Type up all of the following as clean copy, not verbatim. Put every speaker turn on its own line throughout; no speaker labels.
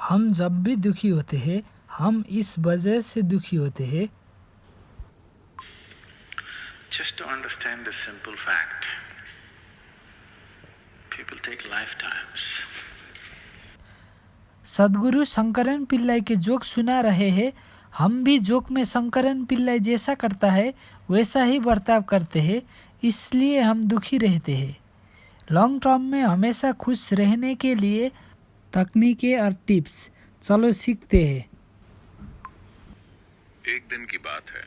हम जब भी दुखी होते हैं, हम इस वजह से दुखी होते हैं।
Just to understand this simple fact, people take lifetimes.
सदगुरु शंकरन पिल्लाई के जोक सुना रहे हैं। हम भी जोक में शंकरन पिल्लाई जैसा करता है वैसा ही बर्ताव करते हैं, इसलिए हम दुखी रहते हैं। लॉन्ग टर्म में हमेशा खुश रहने के लिए तकनीकें और टिप्स चलो सीखते हैं।
एक दिन की बात है,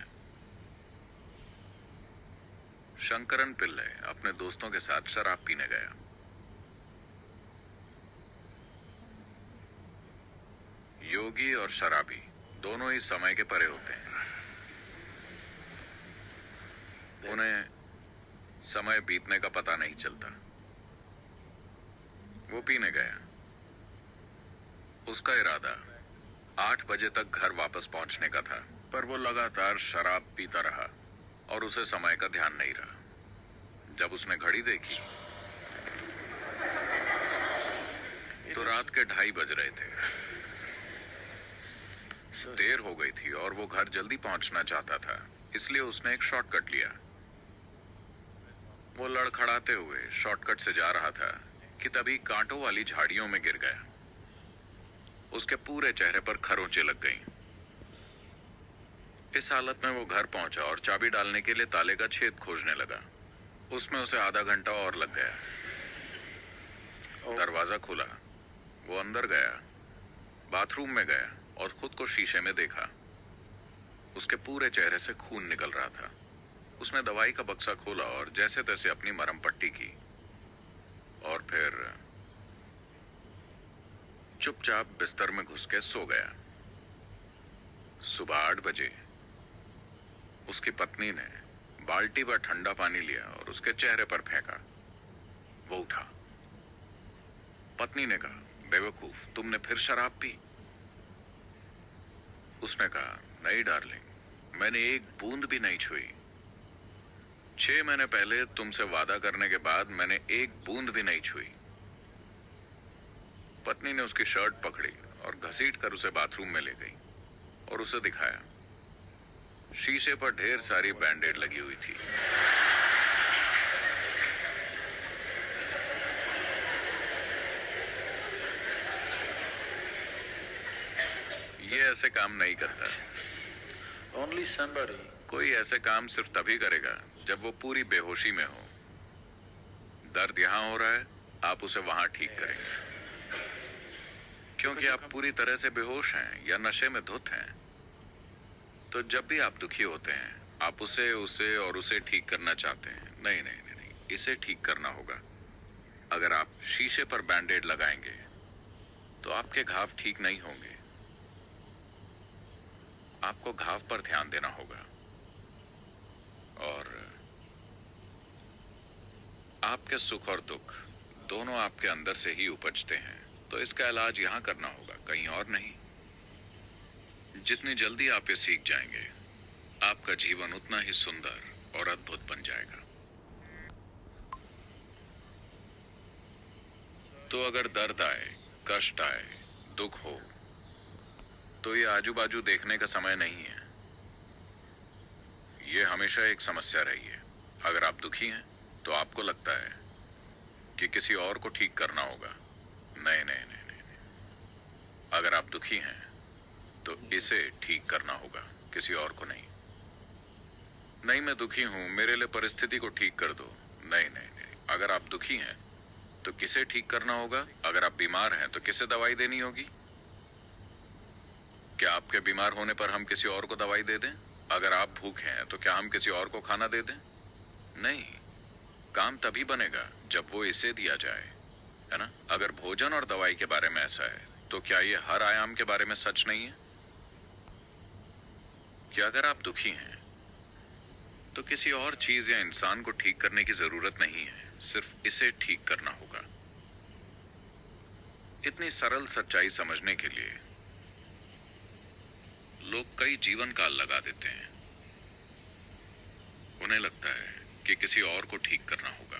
शंकरन पिल्ले अपने दोस्तों के साथ शराब पीने गया। योगी और शराबी दोनों ही समय के परे होते हैं। उन्हें समय बीतने का पता नहीं चलता। वो पीने गया। उसका इरादा 8 बजे तक घर वापस पहुंचने का था, पर वो लगातार शराब पीता रहा और उसे समय का ध्यान नहीं रहा। जब उसने घड़ी देखी तो रात के 2:30 बज रहे थे। देर हो गई थी और वो घर जल्दी पहुंचना चाहता था, इसलिए उसने एक शॉर्टकट लिया। वो लड़खड़ाते हुए शॉर्टकट से जा रहा था कि तभी कांटों वाली झाड़ियों में गिर गया। उसके पूरे चेहरे पर खरोंचें लग गईं। इस हालत में वो घर पहुंचा और चाबी डालने के लिए ताले का छेद खोजने लगा। उसमें उसे आधा घंटा और लग गया। दरवाजा खुला, वो अंदर गया, बाथरूम में गया और खुद को शीशे में देखा। उसके पूरे चेहरे से खून निकल रहा था। उसने दवाई का बक्सा खोला और जैसे तैसे अपनी मरहम पट्टी की और फिर चुपचाप बिस्तर में घुस के सो गया। सुबह 8 बजे उसकी पत्नी ने बाल्टी पर ठंडा पानी लिया और उसके चेहरे पर फेंका। वो उठा। पत्नी ने कहा, बेवकूफ, तुमने फिर शराब पी? उसने कहा, नहीं डार्लिंग, मैंने एक बूंद भी नहीं छुई। 6 महीने पहले तुमसे वादा करने के बाद मैंने एक बूंद भी नहीं छुई। पत्नी ने उसकी शर्ट पकड़ी और घसीट कर उसे बाथरूम में ले गई और उसे दिखाया। शीशे पर ढेर सारी बैंडेड लगी हुई थी। ये ऐसे काम नहीं करता।
Only somebody.
कोई ऐसे काम सिर्फ तभी करेगा जब वो पूरी बेहोशी में हो। दर्द यहां हो रहा है, आप उसे वहां ठीक करेंगे, क्योंकि आप पूरी तरह से बेहोश हैं या नशे में धुत हैं। तो जब भी आप दुखी होते हैं, आप उसे ठीक करना चाहते हैं। नहीं नहीं नहीं नहीं, इसे ठीक करना होगा। अगर आप शीशे पर बैंडेड लगाएंगे तो आपके घाव ठीक नहीं होंगे। आपको घाव पर ध्यान देना होगा और आपके सुख और दुख दोनों आपके अंदर से ही उपजते हैं। तो इसका इलाज यहां करना होगा, कहीं और नहीं। जितनी जल्दी आप ये सीख जाएंगे, आपका जीवन उतना ही सुंदर और अद्भुत बन जाएगा। तो अगर दर्द आए, कष्ट आए, दुख हो, तो ये आजू बाजू देखने का समय नहीं है। ये हमेशा एक समस्या रही है। अगर आप दुखी हैं तो आपको लगता है कि किसी और को ठीक करना होगा। नहीं नहीं नहीं नहीं, नहीं। अगर आप दुखी हैं तो इसे ठीक करना होगा, किसी और को नहीं। नहीं, मैं दुखी हूं, मेरे लिए परिस्थिति को ठीक कर दो। नहीं नहीं नहीं, अगर आप दुखी हैं तो किसे ठीक करना होगा? अगर आप बीमार हैं तो किसे दवाई देनी होगी? क्या आपके बीमार होने पर हम किसी और को दवाई दे दें? अगर आप भूखे हैं तो क्या हम किसी और को खाना दे दें? नहीं, काम तभी बनेगा जब वो इसे दिया जाए, है ना? अगर भोजन और दवाई के बारे में ऐसा है, तो क्या ये हर आयाम के बारे में सच नहीं है? कि अगर आप दुखी हैं तो किसी और चीज या इंसान को ठीक करने की जरूरत नहीं है, सिर्फ इसे ठीक करना होगा। इतनी सरल सच्चाई समझने के लिए लोग कई जीवन काल लगा देते हैं। उन्हें लगता है कि किसी और को ठीक करना होगा।